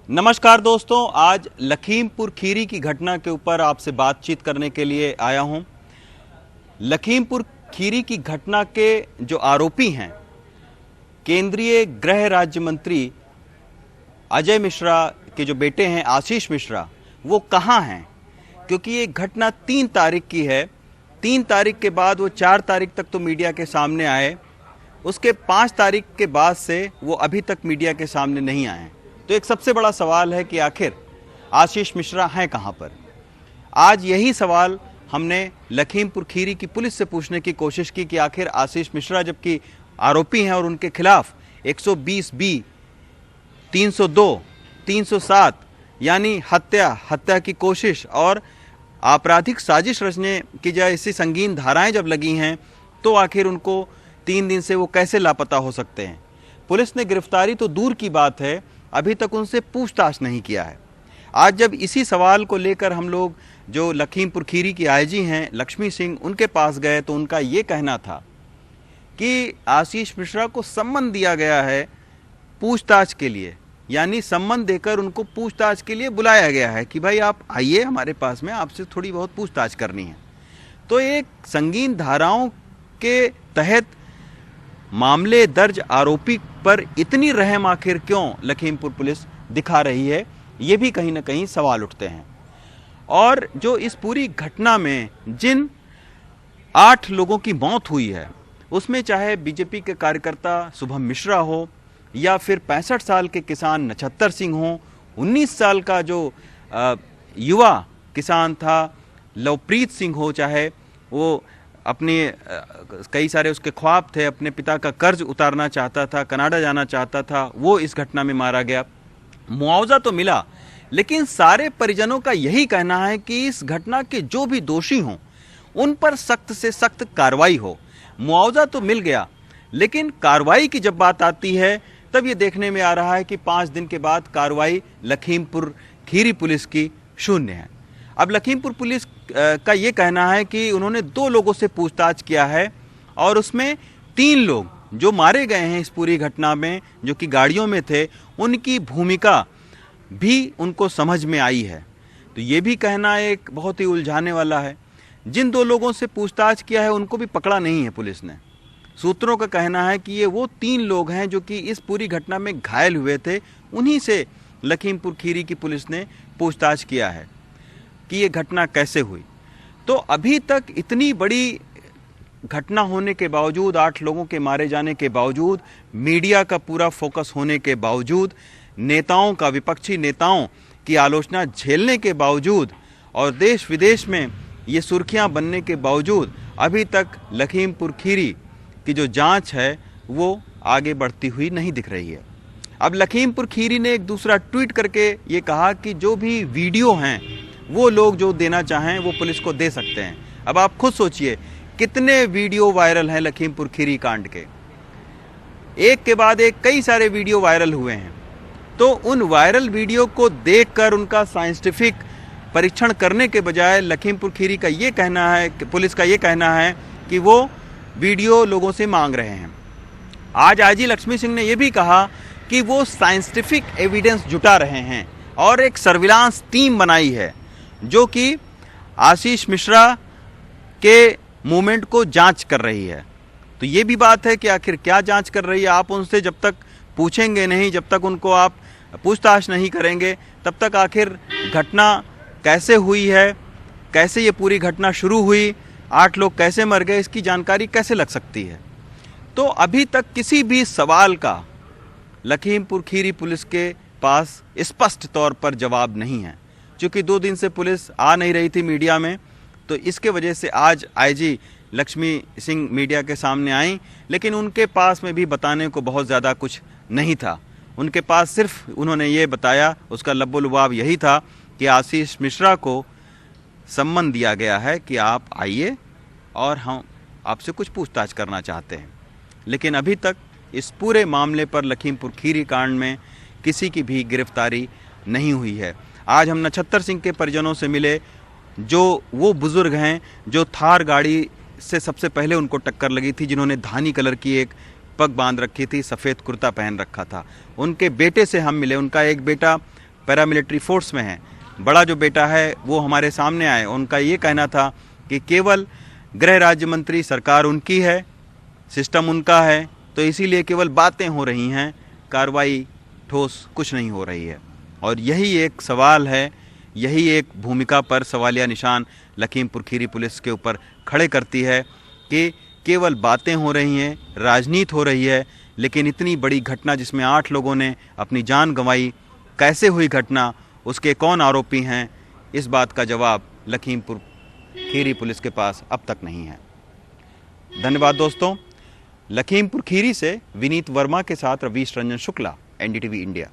नमस्कार दोस्तों, आज लखीमपुर खीरी की घटना के ऊपर आपसे बातचीत करने के लिए आया हूं। लखीमपुर खीरी की घटना के जो आरोपी हैं, केंद्रीय गृह राज्य मंत्री अजय मिश्रा के जो बेटे हैं आशीष मिश्रा, वो कहां हैं? क्योंकि ये घटना 3 तारीख की है। 3 तारीख के बाद वो 4 तारीख तक तो मीडिया के सामने आए, उसके 5 तारीख के बाद से वो अभी तक मीडिया के सामने नहीं आए। तो एक सबसे बड़ा सवाल है कि आखिर आशीष मिश्रा हैं कहां पर? आज यही सवाल हमने लखीमपुर खीरी की पुलिस से पूछने की कोशिश की कि आखिर आशीष मिश्रा जबकि आरोपी हैं और उनके खिलाफ 120B, 302, 307 यानी हत्या की कोशिश और आपराधिक साजिश रचने की जैसी संगीन धाराएं जब लगी हैं, तो आखिर उनको 3 दिन से वो कैसे लापता हो सकते हैं? पुलिस ने गिरफ्तारी तो दूर की बात है, अभी तक उनसे पूछताछ नहीं किया है। आज जब इसी सवाल को लेकर हम लोग जो लखीमपुर खीरी की आईजी हैं लक्ष्मी सिंह, उनके पास गए तो उनका ये कहना था कि आशीष मिश्रा को सम्मन दिया गया है पूछताछ के लिए, यानी सम्मन देकर उनको पूछताछ के लिए बुलाया गया है कि भाई आप आइए हमारे पास में, आपसे थोड़ी बहुत पूछताछ करनी है। तो एक संगीन धाराओं के तहत मामले दर्ज आरोपी पर इतनी रहम आखिर क्यों लखीमपुर पुलिस दिखा रही है, ये भी कहीं ना कहीं सवाल उठते हैं। और जो इस पूरी घटना में जिन 8 लोगों की मौत हुई है, उसमें चाहे बीजेपी के कार्यकर्ता शुभम मिश्रा हो या फिर 65 साल के किसान नछत्तर सिंह हो, 19 साल का जो युवा किसान था लवप्रीत सिंह हो, चाहे वो अपने कई सारे उसके ख्वाब थे, अपने पिता का कर्ज उतारना चाहता था, कनाडा जाना चाहता था, वो इस घटना में मारा गया। मुआवजा तो मिला, लेकिन सारे परिजनों का यही कहना है कि इस घटना के जो भी दोषी हों उन पर सख्त से सख्त कार्रवाई हो। मुआवजा तो मिल गया, लेकिन कार्रवाई की जब बात आती है तब ये देखने में आ रहा है कि 5 दिन के बाद कार्रवाई लखीमपुर खीरी पुलिस की शून्य है। अब लखीमपुर पुलिस का ये कहना है कि उन्होंने 2 लोगों से पूछताछ किया है और उसमें 3 लोग जो मारे गए हैं इस पूरी घटना में, जो कि गाड़ियों में थे, उनकी भूमिका भी उनको समझ में आई है। तो ये भी कहना एक बहुत ही उलझाने वाला है। जिन 2 लोगों से पूछताछ किया है उनको भी पकड़ा नहीं है पुलिस ने। सूत्रों का कहना है कि ये वो 3 लोग हैं जो कि इस पूरी घटना में घायल हुए थे, उन्हीं से लखीमपुर खीरी की पुलिस ने पूछताछ किया है कि ये घटना कैसे हुई। तो अभी तक इतनी बड़ी घटना होने के बावजूद, 8 लोगों के मारे जाने के बावजूद, मीडिया का पूरा फोकस होने के बावजूद, नेताओं का, विपक्षी नेताओं की आलोचना झेलने के बावजूद और देश विदेश में ये सुर्खियां बनने के बावजूद, अभी तक लखीमपुर खीरी की जो जांच है वो आगे बढ़ती हुई नहीं दिख रही है। अब लखीमपुर खीरी ने एक दूसरा ट्वीट करके ये कहा कि जो भी वीडियो हैं वो लोग जो देना चाहें वो पुलिस को दे सकते हैं। अब आप खुद सोचिए कितने वीडियो वायरल हैं लखीमपुर खीरी कांड के, एक के बाद एक कई सारे वीडियो वायरल हुए हैं। तो उन वायरल वीडियो को देखकर उनका साइंटिफिक परीक्षण करने के बजाय लखीमपुर खीरी का ये कहना है, पुलिस का ये कहना है कि वो वीडियो लोगों से मांग रहे हैं। आज आईजी लक्ष्मी सिंह ने यह भी कहा कि वो साइंटिफिक एविडेंस जुटा रहे हैं और एक सर्विलांस टीम बनाई है जो कि आशीष मिश्रा के मूवमेंट को जांच कर रही है। तो ये भी बात है कि आखिर क्या जांच कर रही है। आप उनसे जब तक पूछेंगे नहीं, जब तक उनको आप पूछताछ नहीं करेंगे, तब तक आखिर घटना कैसे हुई है, कैसे ये पूरी घटना शुरू हुई, 8 लोग कैसे मर गए, इसकी जानकारी कैसे लग सकती है। तो अभी तक किसी भी सवाल का लखीमपुर खीरी पुलिस के पास स्पष्ट तौर पर जवाब नहीं है। क्योंकि 2 दिन से पुलिस आ नहीं रही थी मीडिया में, तो इसके वजह से आज आईजी लक्ष्मी सिंह मीडिया के सामने आई, लेकिन उनके पास में भी बताने को बहुत ज़्यादा कुछ नहीं था। उनके पास सिर्फ उन्होंने ये बताया, उसका लब्बो लुबाब यही था कि आशीष मिश्रा को सम्मन दिया गया है कि आप आइए और हम आपसे कुछ पूछताछ करना चाहते हैं। लेकिन अभी तक इस पूरे मामले पर लखीमपुर खीरी कांड में किसी की भी गिरफ्तारी नहीं हुई है। आज हम नछत्तर सिंह के परिजनों से मिले, जो वो बुजुर्ग हैं जो थार गाड़ी से सबसे पहले उनको टक्कर लगी थी, जिन्होंने धानी कलर की एक पग बांध रखी थी, सफ़ेद कुर्ता पहन रखा था। उनके बेटे से हम मिले। उनका एक बेटा पैरामिलिट्री फोर्स में हैं। बड़ा जो बेटा है वो हमारे सामने आए, उनका ये कहना था कि केवल गृह राज्य मंत्री, सरकार उनकी है, सिस्टम उनका है, तो इसीलिए केवल बातें हो रही हैं, कार्रवाई ठोस कुछ नहीं हो रही है। और यही एक सवाल है, यही एक भूमिका पर सवालिया निशान लखीमपुर खीरी पुलिस के ऊपर खड़े करती है कि केवल बातें हो रही हैं, राजनीति हो रही है, लेकिन इतनी बड़ी घटना जिसमें 8 लोगों ने अपनी जान गंवाई, कैसे हुई घटना, उसके कौन आरोपी हैं, इस बात का जवाब लखीमपुर खीरी पुलिस के पास अब तक नहीं है। धन्यवाद दोस्तों। लखीमपुर खीरी से विनीत वर्मा के साथ रवीश रंजन शुक्ला, एनडीटीवी इंडिया।